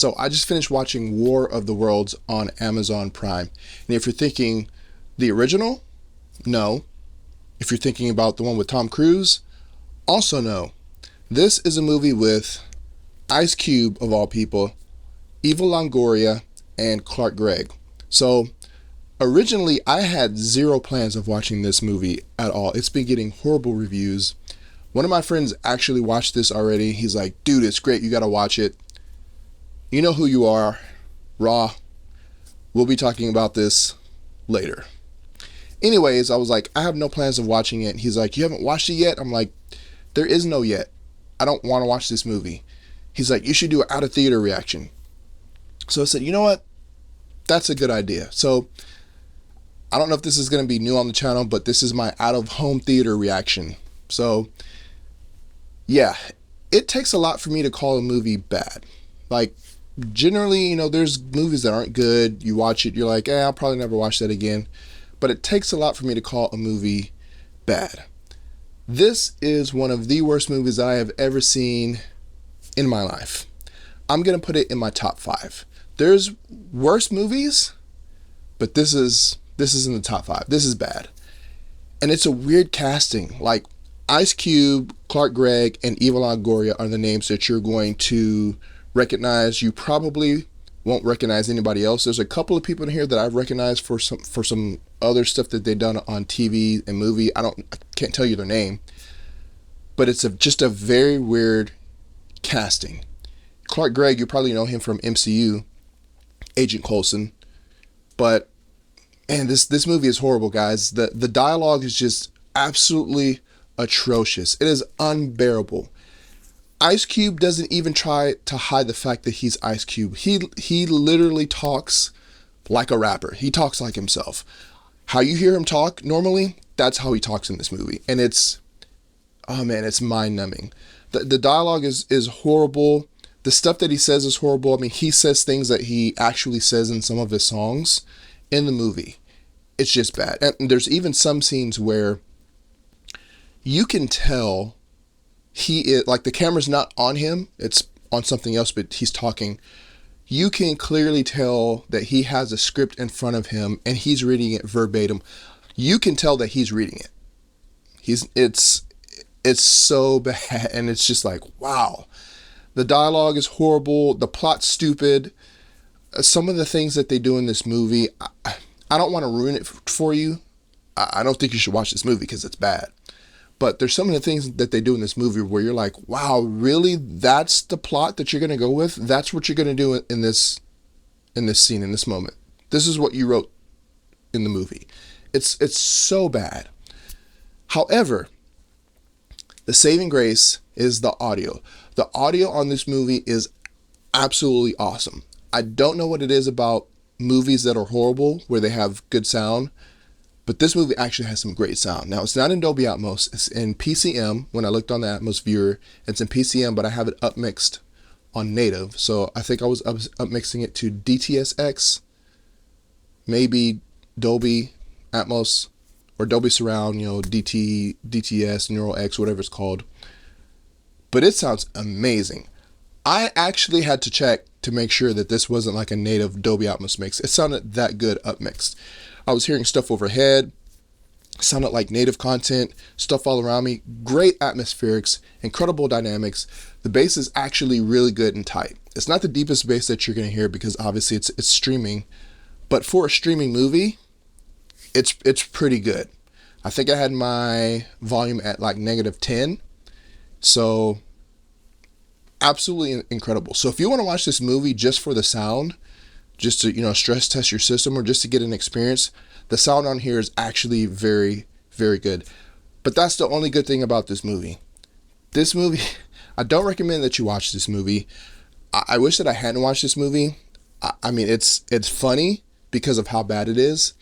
So I just finished watching War of the Worlds on Amazon Prime. And if you're thinking the original, no. If you're thinking about the one with Tom Cruise, also no. This is a movie with Ice Cube, of all people, Eva Longoria, and Clark Gregg. So originally I had zero plans of watching this movie at all. It's been getting horrible reviews. One of my friends actually watched this already. He's like, dude, it's great, you gotta watch it. You know who you are, Raw. We'll be talking about this later. Anyways, I was like, I have no plans of watching it. He's like, you haven't watched it yet? I'm like, there is no yet. I don't want to watch this movie. He's like, you should do an out of theater reaction. So I said, you know what? That's a good idea. So I don't know if this is going to be new on the channel, but this is my out of home theater reaction. So yeah, it takes a lot for me to call a movie bad. Like, generally, you know, there's movies that aren't good. You watch it, you're like, I'll probably never watch that again. But it takes a lot for me to call a movie bad. This is one of the worst movies I have ever seen in my life. I'm going to put it in my top 5. There's worse movies, but this is in the top 5. This is bad. And it's a weird casting. Like, Ice Cube, Clark Gregg, and Eva Longoria are the names that you're going to recognize. You probably won't recognize anybody else. There's a couple of people in here that I've recognized for some other stuff that they've done on TV and movie. I can't tell you their name, but it's just a very weird casting. Clark Gregg, you probably know him from MCU, Agent Coulson, but man, this movie is horrible, guys. The dialogue is just absolutely atrocious. It is unbearable. Ice Cube doesn't even try to hide the fact that he's Ice Cube. He literally talks like a rapper. He talks like himself. How you hear him talk normally, that's how he talks in this movie. And it's, oh man, it's mind-numbing. The dialogue is horrible. The stuff that he says is horrible. I mean, he says things that he actually says in some of his songs in the movie. It's just bad. And there's even some scenes where you can tell he is, like, the camera's not on him, it's on something else, but he's talking. You can clearly tell that he has a script in front of him and he's reading it verbatim. You can tell that he's reading it. It's so bad, and it's just like, wow. The dialogue is horrible. The plot's stupid. Some of the things that they do in this movie, I don't want to ruin it for you. I don't think you should watch this movie because it's bad. But there's some of the things that they do in this movie where you're like, wow, really? That's the plot that you're going to go with? That's what you're going to do in this scene, in this moment. This is what you wrote in the movie. It's so bad. However, the saving grace is the audio. The audio on this movie is absolutely awesome. I don't know what it is about movies that are horrible where they have good sound, but this movie actually has some great sound. Now, it's not in Dolby Atmos. It's in PCM. When I looked on the Atmos viewer, it's in PCM, but I have it upmixed on native. So I think I was upmixing it to DTSX, maybe Dolby Atmos, or Dolby Surround, you know, DTS, Neural X, whatever it's called. But it sounds amazing. I actually had to check to make sure that this wasn't like a native Dolby Atmos mix. It sounded that good upmixed. I was hearing stuff overhead, sounded like native content, stuff all around me. Great atmospherics, incredible dynamics. The bass is actually really good and tight. It's not the deepest bass that you're going to hear because obviously it's streaming, but for a streaming movie, it's pretty good. I think I had my volume at like -10, so absolutely incredible. So if you want to watch this movie just for the sound, just to, you know, stress test your system or just to get an experience, the sound on here is actually very, very good. But that's the only good thing about this movie. This movie, I don't recommend that you watch this movie. I wish that I hadn't watched this movie. I mean, it's funny because of how bad it is.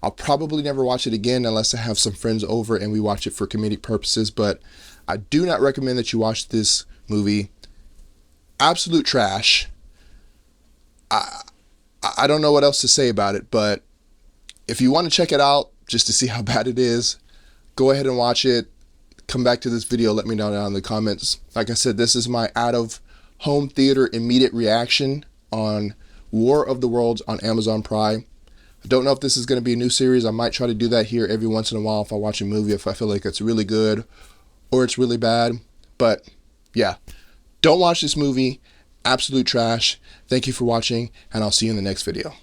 I'll probably never watch it again unless I have some friends over and we watch it for comedic purposes, but I do not recommend that you watch this movie. Absolute trash. I don't know what else to say about it, but if you want to check it out just to see how bad it is, go ahead and watch it. Come back to this video, let me know down in the comments. Like I said, this is my out of home theater immediate reaction on War of the Worlds on Amazon Prime. I don't know if this is going to be a new series. I might try to do that here every once in a while if I watch a movie, if I feel like it's really good or it's really bad. But yeah, don't watch this movie. Absolute trash. Thank you for watching, and I'll see you in the next video.